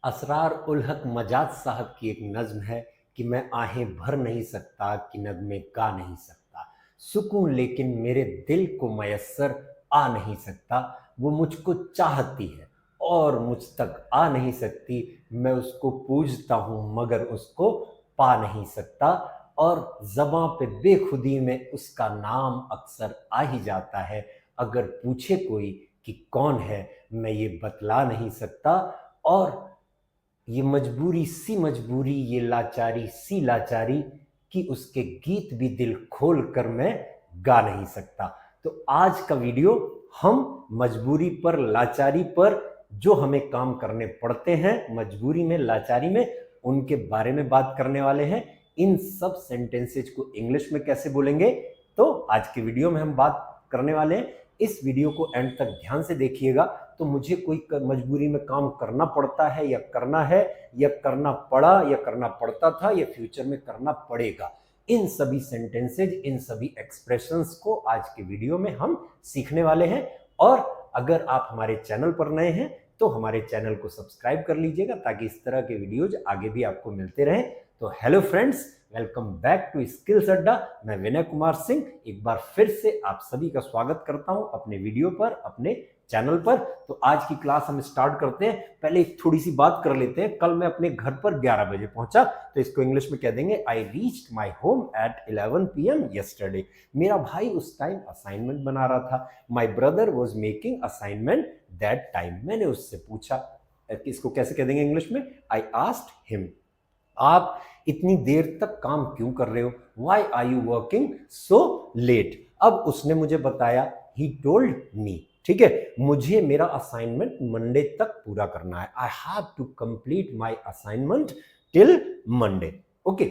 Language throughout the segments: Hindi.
असरार उल हक मजाज साहब की एक नज्म है कि मैं आहें भर नहीं सकता कि नगमे गा नहीं सकता। सुकून लेकिन मेरे दिल को मयस्सर आ नहीं सकता। वो मुझको चाहती है और मुझ तक आ नहीं सकती। मैं उसको पूजता हूँ मगर उसको पा नहीं सकता। और ज़बां पे बेखुदी में उसका नाम अक्सर आ ही जाता है। अगर पूछे कोई कि कौन है, मैं ये बतला नहीं सकता। और ये मजबूरी सी मजबूरी, ये लाचारी सी लाचारी कि उसके गीत भी दिल खोल कर मैं गा नहीं सकता। तो आज का वीडियो हम मजबूरी पर, लाचारी पर, जो हमें काम करने पड़ते हैं मजबूरी में, लाचारी में, उनके बारे में बात करने वाले हैं। इन सब सेंटेंसेज को इंग्लिश में कैसे बोलेंगे, तो आज के वीडियो में हम बात करने वाले हैं। इस वीडियो को एंड तक ध्यान से देखिएगा। तो मुझे कोई मजबूरी में काम करना पड़ता है या करना है, या करना पड़ा या करना पड़ता था, या फ्यूचर में करना पड़ेगा, इन सभी सेंटेंसेज, इन सभी एक्सप्रेशंस को आज के वीडियो में हम सीखने वाले हैं। और अगर आप हमारे चैनल पर नए हैं तो हमारे चैनल को सब्सक्राइब कर लीजिएगा ताकि इस तरह के वीडियोज आगे भी आपको मिलते रहें। तो hello friends, welcome back to Skills Adda. मैं विनय कुमार सिंह एक बार फिर से आप सभी का स्वागत करता हूं अपने वीडियो पर, अपने चैनल पर। तो आज की क्लास हम स्टार्ट करते हैं। पहले एक थोड़ी सी बात कर लेते हैं। कल मैं अपने घर पर 11 बजे पहुंचा, तो इसको इंग्लिश में कह देंगे I reached my home at 11 PM yesterday. मेरा भाई उस टाइम असाइनमेंट बना रहा था। My brother was making assignment that time. मैंने उससे पूछा, इसको कैसे कह देंगे इंग्लिश में, आई आस्क्ड हिम, आप इतनी देर तक काम क्यों कर रहे हो, why are you working so late. अब उसने मुझे बताया, ही टोल्ड मी, ठीक है, मुझे मेरा असाइनमेंट मंडे तक पूरा करना है। I have to complete my assignment till Monday. Okay,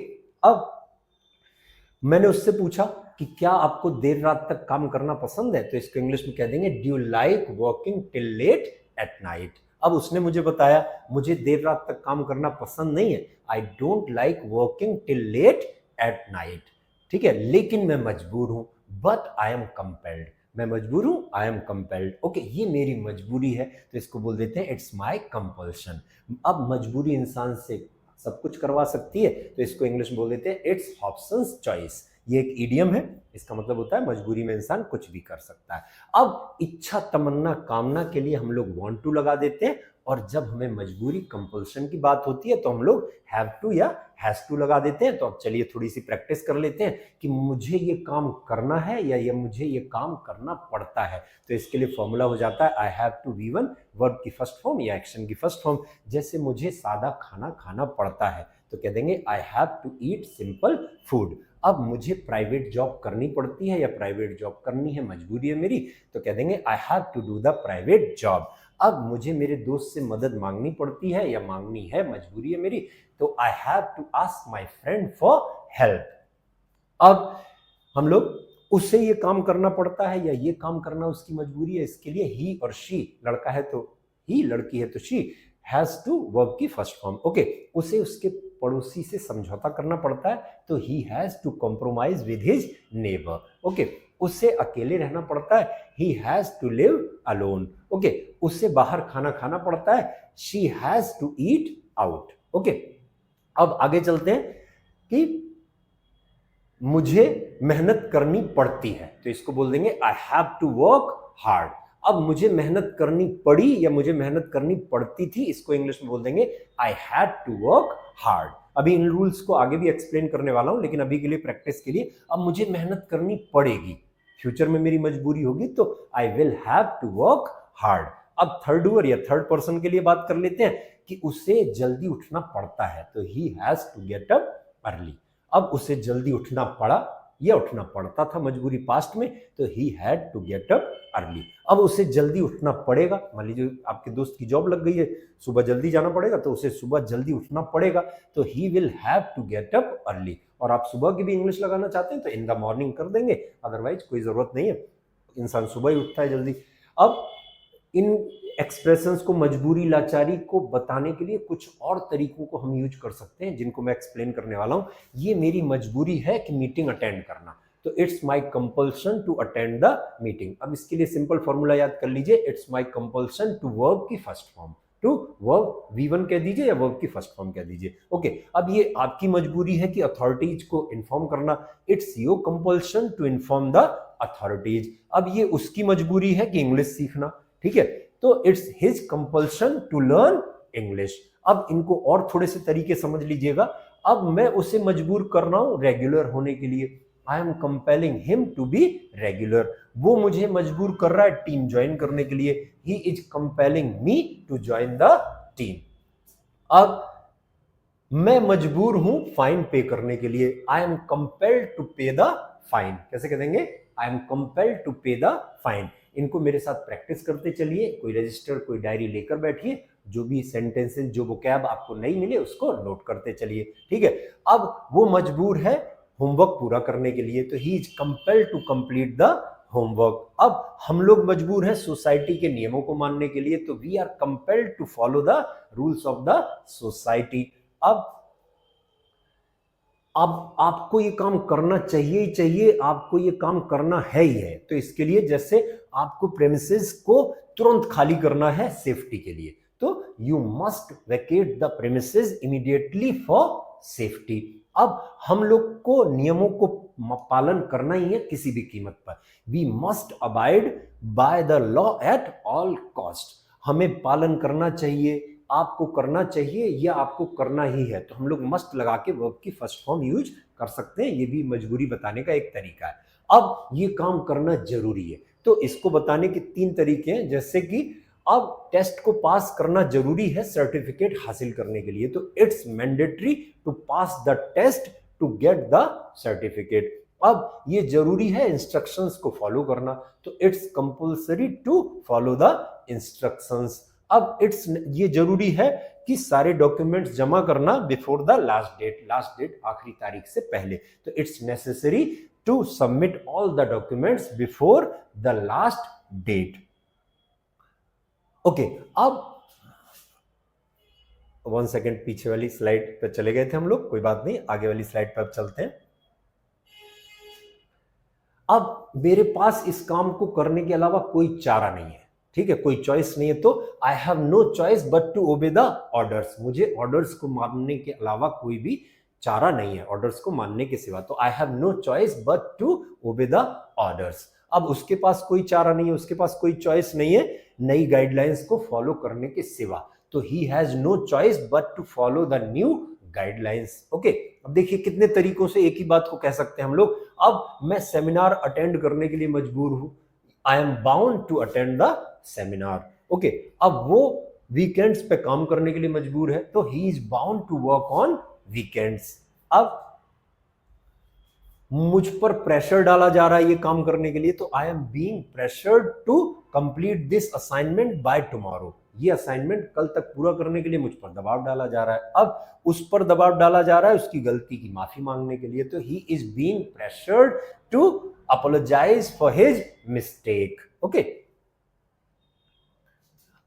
अब मैंने उससे पूछा कि क्या आपको देर रात तक काम करना पसंद है, तो इसको इंग्लिश में कह देंगे do you like working till late at night. अब उसने मुझे बताया मुझे देर रात तक काम करना पसंद नहीं है, I don't like working till late at night, ठीक है, लेकिन मैं मजबूर हूं, बट आई एम कंपेल्ड। मैं मजबूर हूं, आई एम कंपेल्ड। ओके, ये मेरी मजबूरी है, तो इसको बोल देते हैं इट्स माई कंपल्शन। अब मजबूरी इंसान से सब कुछ करवा सकती है, तो इसको इंग्लिश में बोल देते हैं इट्स हॉब्सन्स चॉइस। ये एक इडियम है, इसका मतलब होता है मजबूरी में इंसान कुछ भी कर सकता है। अब इच्छा, तमन्ना, कामना के लिए हम लोग वांट टू लगा देते हैं, और जब हमें मजबूरी, कंपल्शन की बात होती है तो हम लोग हैव टू या हैज टू लगा देते हैं। तो अब चलिए थोड़ी सी प्रैक्टिस कर लेते हैं कि मुझे ये काम करना है या ये मुझे ये काम करना पड़ता है। तो इसके लिए फॉर्मूला हो जाता है I have to V1, verb की फर्स्ट फॉर्म या एक्शन की फर्स्ट फॉर्म। जैसे मुझे सादा खाना खाना पड़ता है तो कह देंगे I have to eat simple food. अब मुझे प्राइवेट जॉब करनी पड़ती है या प्राइवेट जॉब करनी है, मजबूरी है मेरी, तो कह देंगे I have to do the private job. अब मुझे मेरे दोस्त से मदद मांगनी पड़ती है या मांगनी है, मजबूरी है मेरी, तो I have to ask my friend for help. अब हम लोग उससे ये काम करना पड़ता है या ये काम करना उसकी मजबूरी है, इसके लिए ही और शी, लड़का है तो ही, लड़की है तो शी, हैज टू, वर्ब की फर्स्ट फॉर्म। ओके, उसे उसके पड़ोसी से समझौता करना पड़ता है तो he has to compromise with his neighbour. Okay, उससे अकेले रहना पड़ता है, he has to live alone. Okay, उससे बाहर खाना खाना पड़ता है, she has to eat out. Okay, अब आगे चलते हैं कि मुझे मेहनत करनी पड़ती है, तो इसको बोल देंगे I have to work hard. अब मुझे मेहनत करनी पड़ी या मुझे मेहनत करनी पड़ती थी, इसको इंग्लिश में बोल देंगे I had to work hard. अभी इन रूल्स को आगे भी एक्सप्लेन करने वाला हूं, लेकिन अभी के लिए प्रैक्टिस के लिए, अब मुझे मेहनत करनी पड़ेगी, फ्यूचर में मेरी मजबूरी होगी, तो I will have to work hard. अब थर्ड ओवर या थर्ड पर्सन के लिए बात कर लेते हैं कि उसे जल्दी उठना पड़ता है, तो he has to get up early. अब उसे जल्दी उठना पड़ा या उठना पड़ता था, मजबूरी पास्ट में, तो he had to get up early. अब उसे जल्दी उठना पड़ेगा, मान लीजिए आपके दोस्त की जॉब लग गई है, सुबह जल्दी जाना पड़ेगा, तो उसे सुबह जल्दी उठना पड़ेगा, तो he will have to get up early. और आप सुबह की भी इंग्लिश लगाना चाहते हैं तो इन द मॉर्निंग कर देंगे, अदरवाइज कोई जरूरत नहीं है, इंसान सुबह ही उठता है जल्दी। अब इन एक्सप्रेशंस को, मजबूरी, लाचारी को बताने के लिए कुछ और तरीकों को हम यूज कर सकते हैं, जिनको मैं एक्सप्लेन करने वाला हूं। ये मेरी मजबूरी है कि मीटिंग अटेंड करना, तो it's my compulsion to attend the meeting. अब इसके लिए सिंपल फॉर्मूला याद कर लीजिए, it's my compulsion to, verb की first form, to verb V1 कह दीजिए या वर्ब की फर्स्ट फॉर्म कह दीजिए। ओके, अब ये आपकी मजबूरी है कि अथॉरिटीज को इन्फॉर्म करना, it's your compulsion to inform the authorities. अब ये उसकी मजबूरी है कि इंग्लिश सीखना, ठीक है, तो it's his compulsion to learn English. अब इनको और थोड़े से तरीके समझ लीजिएगा। अब मैं उसे मजबूर कर रहा हूं रेगुलर होने के लिए, I am compelling him to be regular. वो मुझे मजबूर कर रहा है टीम ज्वाइन करने के लिए, he is compelling me to join the team. अब मैं मजबूर हूं फाइन पे करने के लिए, I am compelled to pay the fine. कैसे कह देंगे? I am compelled to pay the fine. इनको मेरे साथ प्रैक्टिस करते चलिए, कोई रजिस्टर कोई डायरी लेकर बैठिए, जो भी सेंटेंसेस जो वोकैब आपको नहीं मिले उसको नोट करते चलिए, ठीक है। अब वो मजबूर है होमवर्क पूरा करने के लिए, तो he is compelled to complete the homework. अब हम लोग मजबूर हैं सोसाइटी के नियमों को मानने के लिए, तो we are compelled to follow the rules of the society. अब आपको ये काम करना चाहिए ही चाहिए, आपको ये काम करना है ही है। तो इसके लिए जैसे आपको प्रेमिसेस को तुरंत खाली करना है सेफ्टी के लिए, तो you must Venkat the premises immediately for safety. अब हम लोग को नियमों को पालन करना ही है किसी भी कीमत पर। We must abide by the law at all cost. हमें पालन करना चाहिए, आपको करना चाहिए या आपको करना ही है, तो हम लोग मस्ट लगा के वर्ब की फर्स्ट फॉर्म यूज कर सकते हैं। ये भी मजबूरी बताने का एक तरीका है। अब ये काम करना जरूरी है, तो इसको बताने के 3 तरीके हैं। जैसे कि अब टेस्ट को पास करना जरूरी है सर्टिफिकेट हासिल करने के लिए, तो it's mandatory to pass the test to get the certificate. अब ये जरूरी है इंस्ट्रक्शंस को फॉलो करना, तो it's compulsory to follow the instructions. अब इट्स ये जरूरी है कि सारे डॉक्यूमेंट्स जमा करना बिफोर द लास्ट डेट आखिरी तारीख से पहले, तो it's necessary to submit all the documents before the last date. Okay, अब 1 सेकेंड पीछे वाली स्लाइड पर चले गए थे हम लोग, कोई बात नहीं, आगे वाली स्लाइड पर अब चलते हैं। अब मेरे पास इस काम को करने के अलावा कोई चारा नहीं है, ठीक है, कोई चॉइस नहीं है, तो I have no choice but to obey the orders. मुझे ऑर्डर्स को मानने के अलावा कोई भी चारा नहीं है, ऑर्डर्स को मानने के सिवा, तो I have no choice but to obey the orders. अब उसके पास कोई चारा नहीं है, उसके पास कोई चॉइस नहीं है नई गाइडलाइंस को फॉलो करने के सिवा, तो he has no choice but to follow the new guidelines. Okay, अब देखिए कितने तरीकों से एक ही बात को कह सकते हैं हम लोग। अब मैं सेमिनार अटेंड करने के लिए मजबूर हूं, I am bound to attend the seminar. Okay, अब वो वीकेंड्स पे काम करने के लिए मजबूर है, तो he is bound to work on weekends. अब मुझ पर प्रेशर डाला जा रहा है ये काम करने के लिए, तो I am being pressured to complete this assignment by tomorrow. ये असाइनमेंट कल तक पूरा करने के लिए मुझ पर दबाव डाला जा रहा है। अब उस पर दबाव डाला जा रहा है उसकी गलती की माफी मांगने के लिए, तो he is being pressured to apologise for his mistake. Okay,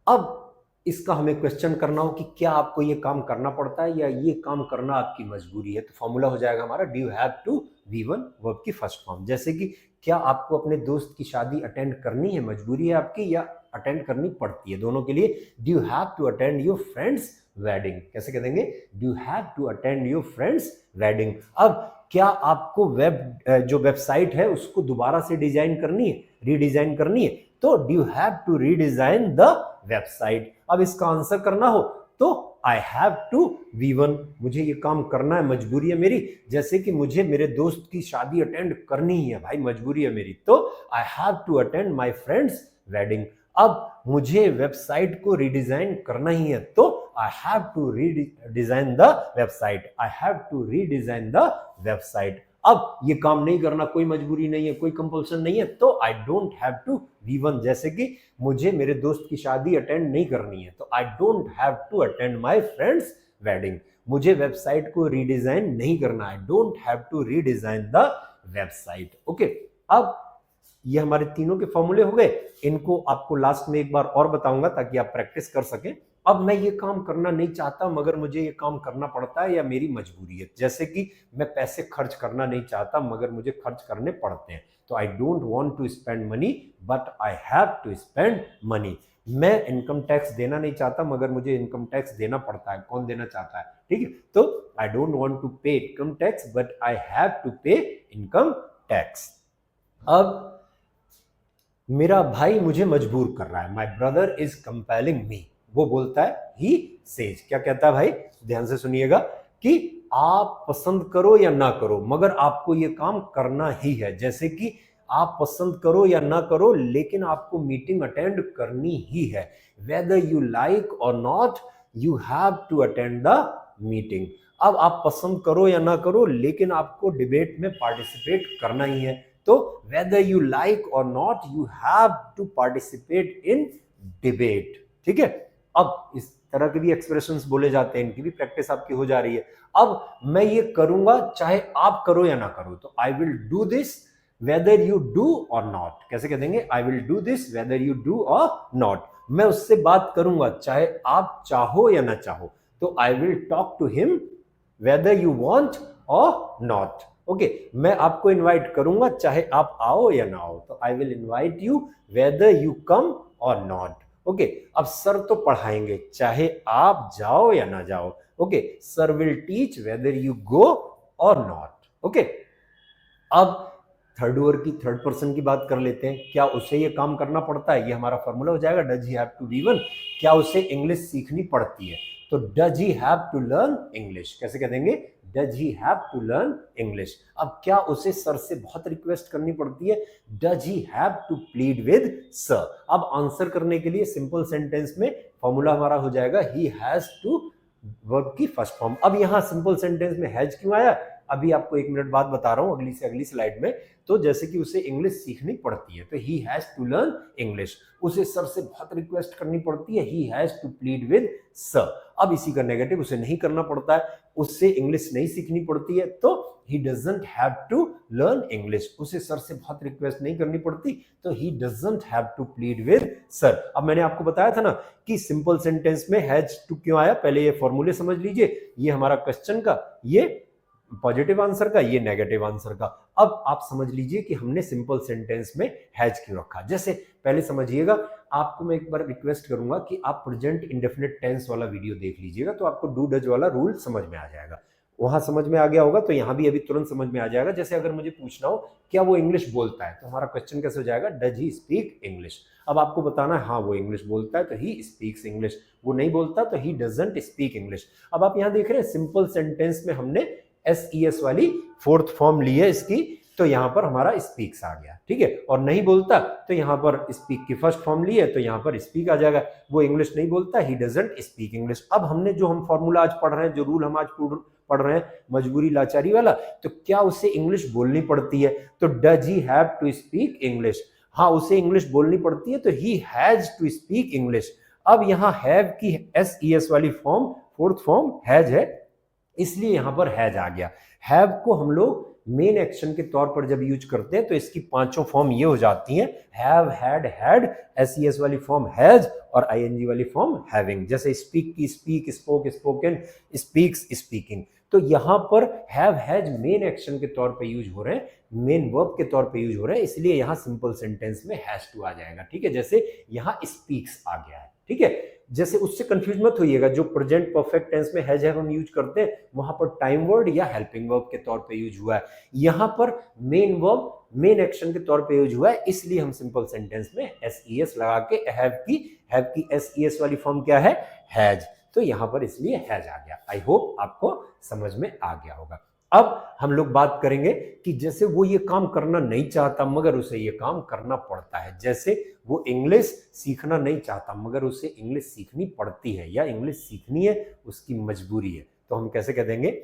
अब इसका हमें क्वेश्चन करना हो कि क्या आपको ये काम करना पड़ता है या ये काम करना आपकी मजबूरी है, तो फॉर्मूला हो जाएगा हमारा do you have to V1 verb की फर्स्ट फॉर्म। जैसे कि क्या आपको अपने दोस्त की शादी अटेंड करनी है, मजबूरी है आपकी, या अटेंड करनी पड़ती है, दोनों के लिए do you have to attend your friends wedding. कैसे कह देंगे? Do you have to attend your friends wedding. अब क्या आपको जो वेबसाइट है उसको दोबारा से डिजाइन करनी है, रीडिजाइन करनी है, तो do you have to redesign the website. अब इसका आंसर करना हो तो आई हैव टू V1, मुझे ये काम करना है, मजबूरी है मेरी। जैसे कि मुझे मेरे दोस्त की शादी अटेंड करनी ही है भाई, मजबूरी है मेरी, तो I have to attend my friends wedding. अब मुझे वेबसाइट को रीडिजाइन करना ही है, तो I have to redesign the website, I have to redesign the website. अब ये काम नहीं करना कोई मजबूरी नहीं है, कोई कंपल्सन नहीं है, तो I don't have to V1। जैसे कि मुझे मेरे दोस्त की शादी अटेंड नहीं करनी है, तो I don't have to attend my friends wedding. मुझे वेबसाइट को रीडिजाइन नहीं करना, I don't have to redesign the website. Okay, अब ये हमारे तीनों के फॉर्मूले हो गए। इनको आपको लास्ट में एक बार और बताऊंगा ताकि आप प्रैक्टिस कर सकें। अब मैं ये काम करना नहीं चाहता मगर मुझे ये काम करना पड़ता है या मेरी मजबूरी है। जैसे कि मैं पैसे खर्च करना नहीं चाहता मगर मुझे खर्च करने पड़ते हैं, तो I don't want to spend money but I have to spend money. मैं इनकम टैक्स देना नहीं चाहता मगर मुझे इनकम टैक्स देना पड़ता है। कौन देना चाहता है? ठीक है, तो I don't want to pay income tax but I have to pay income tax. अब मेरा भाई मुझे मजबूर कर रहा है, my brother is compelling me. वो बोलता है, ही सेज। क्या कहता है भाई? ध्यान से सुनिएगा कि आप पसंद करो या ना करो मगर आपको ये काम करना ही है। जैसे कि आप पसंद करो या ना करो लेकिन आपको मीटिंग अटेंड करनी ही है। Whether you like or not you have to attend the meeting. अब आप पसंद करो या ना करो लेकिन आपको डिबेट में पार्टिसिपेट करना ही है। तो whether you like or not you have to participate in debate। ठीक है, अब इस तरह के भी एक्सप्रेशंस बोले जाते हैं, इनकी भी प्रैक्टिस आपकी हो जा रही है। अब मैं ये करूंगा चाहे आप करो या ना करो, तो I will do this whether you do और नॉट। कैसे कह देंगे? I will do this whether you do और नॉट। मैं उससे बात करूंगा चाहे आप चाहो या ना चाहो, तो I will talk to him whether you want or not. Okay, मैं आपको इनवाइट करूंगा चाहे आप आओ या ना आओ, तो I will invite you whether you come और नॉट। ओके, अब सर तो पढ़ाएंगे चाहे आप जाओ या ना जाओ। Okay, sir will teach whether you go और नॉट। ओके, अब थर्ड ओवर की थर्ड पर्सन की बात कर लेते हैं। क्या उसे ये काम करना पड़ता है? ये हमारा फॉर्मूला हो जाएगा, does he have to be one. क्या उसे इंग्लिश सीखनी पड़ती है? तो does he have to learn English. कैसे कह देंगे? Does he have to learn English. अब क्या उसे सर से बहुत रिक्वेस्ट करनी पड़ती है? Does he have to plead with sir. अब आंसर करने के लिए सिंपल सेंटेंस में फॉर्मूला हमारा हो जाएगा ही हैज टू, वर्ब की फर्स्ट फॉर्म। अब यहां सिंपल सेंटेंस में हैज क्यों आया? अभी आपको 1 मिनट बाद बता रहा हूं अगली से अगली स्लाइड में। तो जैसे कि उसे इंग्लिश सीखनी पड़ती है तो he has to learn English. उसे सर से बहुत रिक्वेस्ट करनी पड़ती है, he has to plead with sir. अब इसी का नेगेटिव, उसे नहीं करना पड़ता है, उससे इंग्लिश नहीं सीखनी पड़ती है, तो he doesn't have to learn English. उसे सर से बहुत रिक्वेस्ट नहीं करनी पड़ती तो he doesn't have to plead with sir. अब मैंने आपको बताया था ना कि सिंपल सेंटेंस में हैज टू क्यों आया, पहले ये फॉर्मूले समझ लीजिए। ये हमारा क्वेश्चन का, ये पॉजिटिव आंसर का, ये नेगेटिव आंसर का। अब आप समझ लीजिए कि हमने सिंपल सेंटेंस में हैज क्यों रखा। जैसे पहले समझिएगा, आपको मैं एक बार रिक्वेस्ट करूंगा कि आप प्रेजेंट इंडेफिनिट टेंस वाला वीडियो देख लीजिएगा तो आपको डू डज वाला रूल समझ में आ जाएगा। वहां समझ में आ गया होगा तो यहां भी अभी तुरंत समझ में आ जाएगा। जैसे अगर मुझे पूछना हो क्या वो इंग्लिश बोलता है, तो हमारा क्वेश्चन कैसे हो जाएगा? Does he speak English. अब आपको बताना है हाँ वो इंग्लिश बोलता है तो ही स्पीक्स इंग्लिश, वो नहीं बोलता तो ही डजंट स्पीक इंग्लिश। अब आप यहां देख रहे हैं सिंपल सेंटेंस में हमने SES वाली फोर्थ फॉर्म ली है इसकी, तो यहां पर हमारा स्पीक्स आ गया। ठीक है, और नहीं बोलता तो यहां पर स्पीक की फर्स्ट फॉर्म ली है तो यहां पर स्पीक आ जाएगा। वो इंग्लिश नहीं बोलता, ही डजंट स्पीक इंग्लिश। अब हमने जो हम फॉर्मूला आज पढ़ रहे हैं, जो रूल हम आज पढ़ रहे हैं मजबूरी लाचारी वाला, तो क्या उसे इंग्लिश बोलनी पड़ती है? तो does he have to speak English. हाँ, उसे इंग्लिश बोलनी पड़ती है तो he has to speak English. अब यहां हैव की SES वाली फॉर्म फोर्थ फॉर्म हैज है, इसलिए यहां पर हैज आ गया। हैव को हम लोग मेन एक्शन के तौर पर जब यूज करते हैं तो इसकी पांचों फॉर्म ये हो जाती हैं, हैव, हैड, SES वाली फॉर्म हैज और ING वाली फॉर्म हैविंग। जैसे स्पीक की speak, spoke spoken, speaks speaking. तो यहां पर हैव हैज मेन एक्शन के तौर पे यूज हो रहे हैं, मेन वर्ब के तौर पे यूज हो रहे हैं, इसलिए यहां सिंपल सेंटेंस में हैज टू आ जाएगा। ठीक है, जैसे यहां स्पीक्स आ गया है। ठीक है, जैसे उससे कंफ्यूज मत होइएगा, जो प्रेजेंट परफेक्ट टेंस में हैज हैव हम यूज करते हैं वहां पर टाइम वर्ड या हेल्पिंग वर्ब के तौर पे यूज हुआ है। यहां पर मेन वर्ब मेन एक्शन के तौर पे यूज हुआ है, इसलिए हम सिंपल सेंटेंस में SES लगा के हैव की SES वाली फॉर्म क्या है? हैज। तो यहां पर इसलिए हैज आ गया। आई होप आपको समझ में आ गया होगा। अब हम लोग बात करेंगे कि जैसे वो ये काम करना नहीं चाहता मगर उसे ये काम करना पड़ता है। जैसे वो इंग्लिश सीखना नहीं चाहता मगर उसे इंग्लिश सीखनी पड़ती है, या इंग्लिश सीखनी है उसकी मजबूरी है, तो हम कैसे कह देंगे?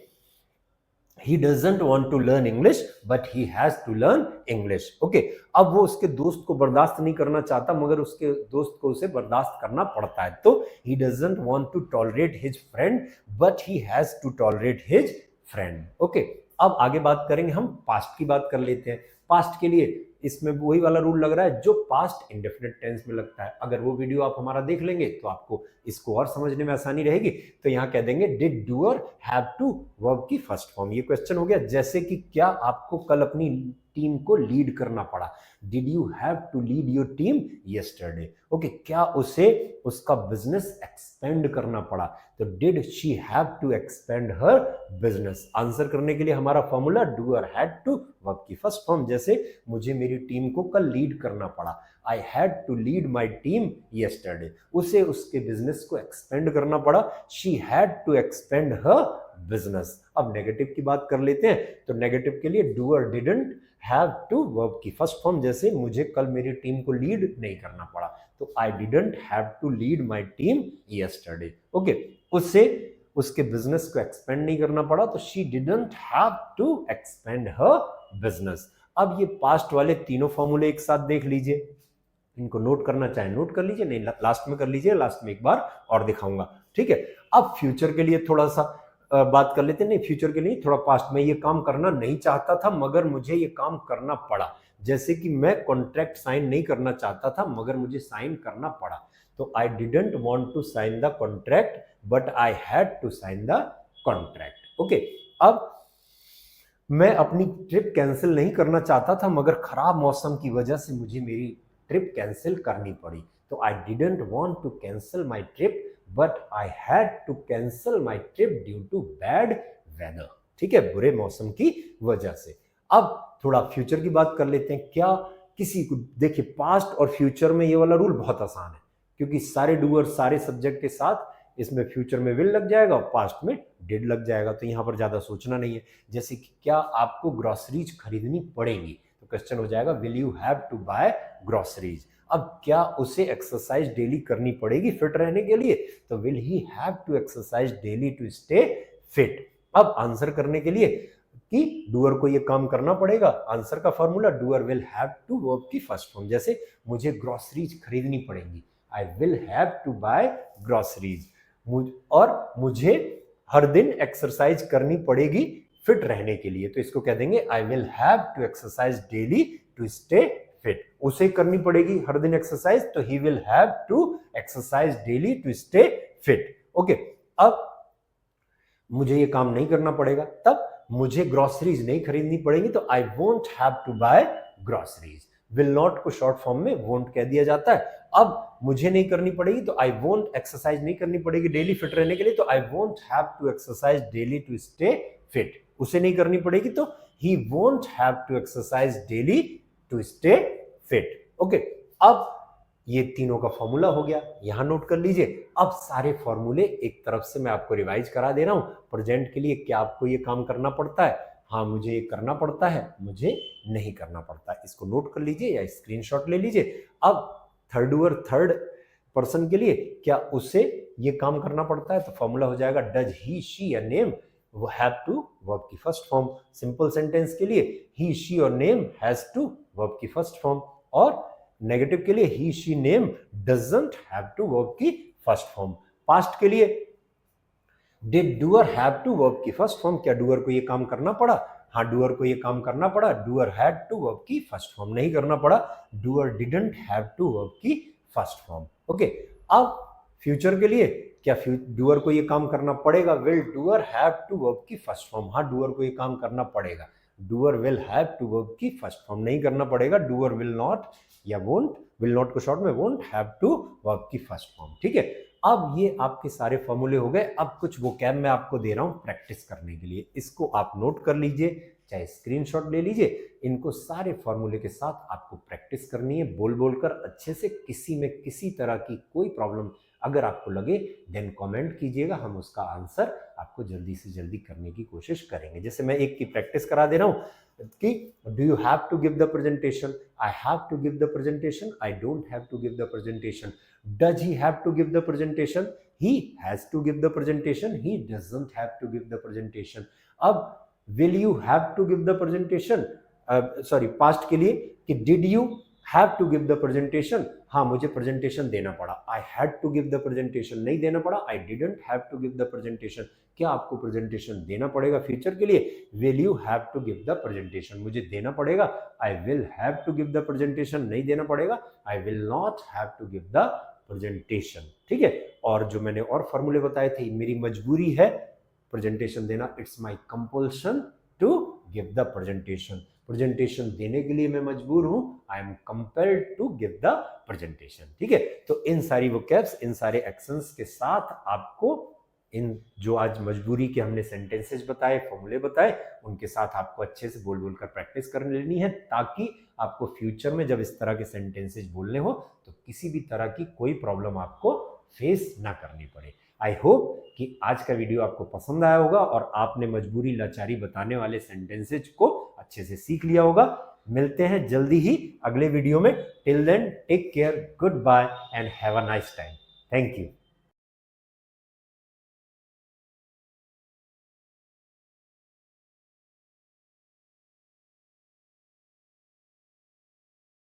He doesn't want to learn English but he has to learn English. Okay, अब वो उसके दोस्त को बर्दाश्त नहीं करना चाहता मगर उसके दोस्त को उसे बर्दाश्त करना पड़ता है, तो he doesn't want to tolerate his friend but he has to tolerate his friend. Okay, अब आगे बात करेंगे, हम पास्ट की बात कर लेते हैं। पास्ट के लिए इसमें वही वाला रूल लग रहा है जो पास्ट इंडेफिनिट टेंस में लगता है। अगर वो वीडियो आप हमारा देख लेंगे तो आपको इसको और समझने में आसानी रहेगी। तो यहां कह देंगे did doer have to, verb की फर्स्ट फॉर्म। ये क्वेश्चन हो गया, जैसे कि क्या आपको कल अपनी टीम को लीड करना पड़ा? Did you have to lead your team yesterday? Okay, क्या उसे उसका बिजनेस एक्सपेंड करना पड़ा? तो did she have to expand her business? Answer करने के लिए हमारा formula doer had to verb की फर्स्ट फॉर्म, जैसे मुझे मेरी टीम को कल लीड करना पड़ा, I had to lead my team yesterday. उसे उसके बिजनेस को एक्सपेंड करना पड़ा, she had to expand her business. अब नेगेटिव की बात कर लेते हैं, तो नेगेटिव के लिए doer didn't have to verb की फर्स्ट फॉर्म, जैसे मुझे कल मेरी टीम को लीड नहीं करना पड़ा, तो I didn't have to lead my team yesterday. Okay, उससे उसके बिजनेस को एक्सपेंड नहीं करना पड़ा, तो she didn't have to expand her business. अब ये पास्ट वाले तीनों फॉर्मूले एक साथ देख लीजिए, इनको नोट करना चाहे नोट कर लीजिए, नहीं लास्ट में कर लीजिए, लास्ट में एक बार और दिखाऊंगा, ठीक है। अब फ्यूचर के लिए थोड़ा सा बात कर लेते हैं, नहीं फ्यूचर के लिए थोड़ा पास्ट में, ये काम करना नहीं चाहता था मगर मुझे ये काम करना पड़ा, जैसे कि मैं कॉन्ट्रैक्ट साइन नहीं करना चाहता था मगर मुझे साइन करना पड़ा, तो I didn't want to sign the contract but I had to sign the contract. Okay, अब मैं अपनी ट्रिप कैंसिल नहीं करना चाहता था मगर खराब मौसम की वजह से मुझे मेरी ट्रिप कैंसिल करनी पड़ी, तो I didn't want to cancel my trip but I had to cancel my trip due to bad weather, ठीक है, बुरे मौसम की वजह से। अब थोड़ा फ्यूचर की बात कर लेते हैं। क्या किसी को, देखिए पास्ट और फ्यूचर में ये वाला रूल बहुत आसान है, क्योंकि सारे डूअर सारे सब्जेक्ट के साथ इसमें फ्यूचर में विल लग जाएगा और पास्ट में डिड लग जाएगा, तो यहां पर ज्यादा सोचना नहीं है। जैसे कि क्या आपको ग्रोसरीज खरीदनी पड़ेगी, तो क्वेश्चन हो जाएगा will you have to buy groceries. अब क्या उसे एक्सरसाइज डेली करनी पड़ेगी फिट रहने के लिए, तो will he have to exercise daily to stay fit. अब आंसर करने के लिए कि डूअर को ये काम करना पड़ेगा, आंसर का formula doer will have to verb की फर्स्ट फॉर्म, जैसे मुझे ग्रोसरीज खरीदनी पड़ेंगी, I will have to buy groceries, और मुझे हर दिन एक्सरसाइज करनी पड़ेगी फिट रहने के लिए, तो इसको कह देंगे I will have to exercise daily to stay fit. उसे करनी पड़ेगी हर दिन एक्सरसाइज, तो he will have to exercise daily to stay fit. Okay, अब मुझे ये काम नहीं करना पड़ेगा, तब मुझे ग्रोसरीज नहीं खरीदनी पड़ेगी, तो I won't have to buy groceries. Will not को शॉर्ट फॉर्म में वोंट कह दिया जाता है। अब मुझे नहीं करनी पड़ेगी, तो आई वोंट एक्सरसाइज नहीं करनी पड़ेगी डेली फिट रहने के लिए, तो I won't have to exercise daily to stay fit. उसे नहीं करनी पड़ेगी, तो he won't have to exercise daily to stay fit. Okay, अब ये तीनों का फॉर्मूला हो गया, यहां नोट कर लीजिए। अब सारे फॉर्मूले एक तरफ से मैं आपको रिवाइज करा दे रहा हूं। प्रेजेंट के लिए क्या आपको ये काम करना पड़ता है, हाँ मुझे ये करना पड़ता है, मुझे नहीं करना पड़ता, इसको नोट कर लीजिए या स्क्रीनशॉट ले लीजिए। अब थर्ड डूअर थर्ड पर्सन के लिए क्या उसे ये काम करना पड़ता है, तो फॉर्मूला हो जाएगा डज ही शी या नेम हैव टू वर्ब की फर्स्ट फॉर्म। सिंपल सेंटेंस के लिए ही शी और नेम हैज टू वर्ब की फर्स्ट फॉर्म, और नेगेटिव के लिए he she name doesn't have to verb की फर्स्ट फॉर्म। पास्ट के लिए did doer have to verb की फर्स्ट फॉर्म, क्या डूअर को ये काम करना पड़ा, हाँ डूअर को ये काम करना पड़ा, डूअर हैड टू वर्ब की फर्स्ट फॉर्म। नहीं करना पड़ा, doer didn't have to verb की फर्स्ट फॉर्म। ओके, अब फ्यूचर के लिए क्या डूअर को ये काम करना पड़ेगा, will doer have to verb की फर्स्ट फॉर्म, हाँ डूअर को ये काम करना पड़ेगा, doer will have to verb की फर्स्ट फॉर्म। नहीं करना पड़ेगा, डूअर विल नॉट या वोंट, विल नॉट को शॉर्ट में वोंट हैव टू वर्ब की फर्स्ट फॉर्म, ठीक है। अब ये आपके सारे फॉर्मूले हो गए। अब कुछ वोकैब मैं आपको दे रहा हूं प्रैक्टिस करने के लिए, इसको आप नोट कर लीजिए, चाहे स्क्रीनशॉट ले लीजिए। इनको सारे फॉर्मूले के साथ आपको प्रैक्टिस करनी है, बोल बोलकर अच्छे से। किसी में किसी तरह की कोई प्रॉब्लम अगर आपको लगे देन कमेंट कीजिएगा, हम उसका आंसर आपको जल्दी से जल्दी करने की कोशिश करेंगे। जैसे मैं एक की प्रैक्टिस करा दे रहा हूं कि do you have to give the presentation, I have to give the presentation, I don't have to give the presentation. Does he have to give the presentation, he has to give the presentation, he doesn't have to give the presentation. अब will you have to give the presentation, sorry past के लिए कि did you have to give the presentation, हाँ मुझे प्रेजेंटेशन देना पड़ा, I had to give the presentation. नहीं देना पड़ा, I didn't have to give the presentation. क्या आपको प्रेजेंटेशन देना पड़ेगा फ्यूचर के लिए, will you have to give the presentation, मुझे देना पड़ेगा, I will have to give the presentation. नहीं देना पड़ेगा, I will not have to give the presentation, ठीक है। और जो मैंने और फॉर्मूले बताए थे, मेरी मजबूरी है प्रेजेंटेशन देना, it's my compulsion to give the presentation. Presentation देने के लिए मैं मजबूर हूं, I am compelled to give the presentation. ठीक है, तो इन सारी वोकैब्स, इन सारे एक्शंस के साथ आपको इन जो आज मजबूरी के हमने सेंटेंसेस बताए, फॉर्मूले बताए, उनके साथ आपको अच्छे से बोल बोल कर प्रैक्टिस कर लेनी है, ताकि आपको फ्यूचर में जब इस तरह के सेंटेंसेस बोलने हो तो किसी भी तरह की कोई प्रॉब्लम आपको फेस ना करनी पड़े। आई होप कि आज का वीडियो आपको पसंद आया होगा और आपने मजबूरी लाचारी बताने वाले सेंटेंसेज को अच्छे से सीख लिया होगा। मिलते हैं जल्दी ही अगले वीडियो में। Till then take care, good bye and have a nice time. Thank you.